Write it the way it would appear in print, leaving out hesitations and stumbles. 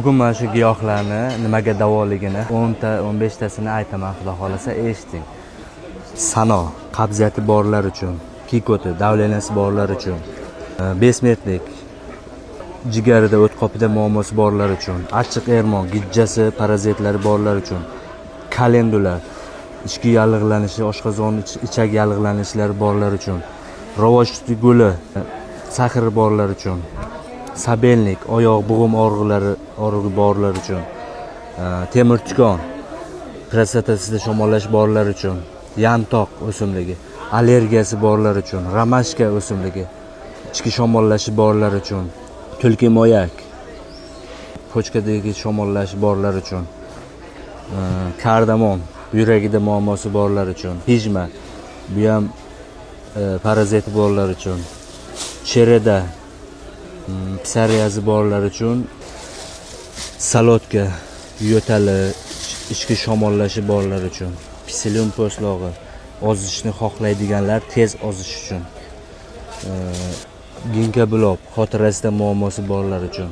Bugun mana shu giyohlarni nimaga davoligini 10-15 tasini aytaman, xudo xolasa eshiting. Sano, qabziyati borlar uchun, kikoti, davleniyasi borlar uchun, besmetlik, jigarida o't qopida muammosi borlar uchun, achchiq ermon, gijjasi, parazitlari borlar uchun, kalendular, ichki yallig'lanishi, oshqozon ichak yallig'lanishlari borlar uchun, ravoch guli, sahr borlar uchun, sabelnik, oyoq bo'g'im og'rig'i borlar uchun, temir tikon, prostatasida shamollash borlar uchun, yantoq o'simligi, allergiyasi borlar uchun, romashka o'simligi, ichki shamollashi borlar uchun, tulki moyak, pochkadagi shamollash borlar uchun, kardamon, yuragida muammosi borlar uchun, hijma, bu ham paraziti borlar uchun, chereda, psoriazi borlar uchun, salotka, yo'tali, ichki shamollashi borlar uchun, psilin po'stlog'i, ozishni xohlaydiganlar tez ozish uchun, ginka buloq, xotirasida muammosi borlar uchun.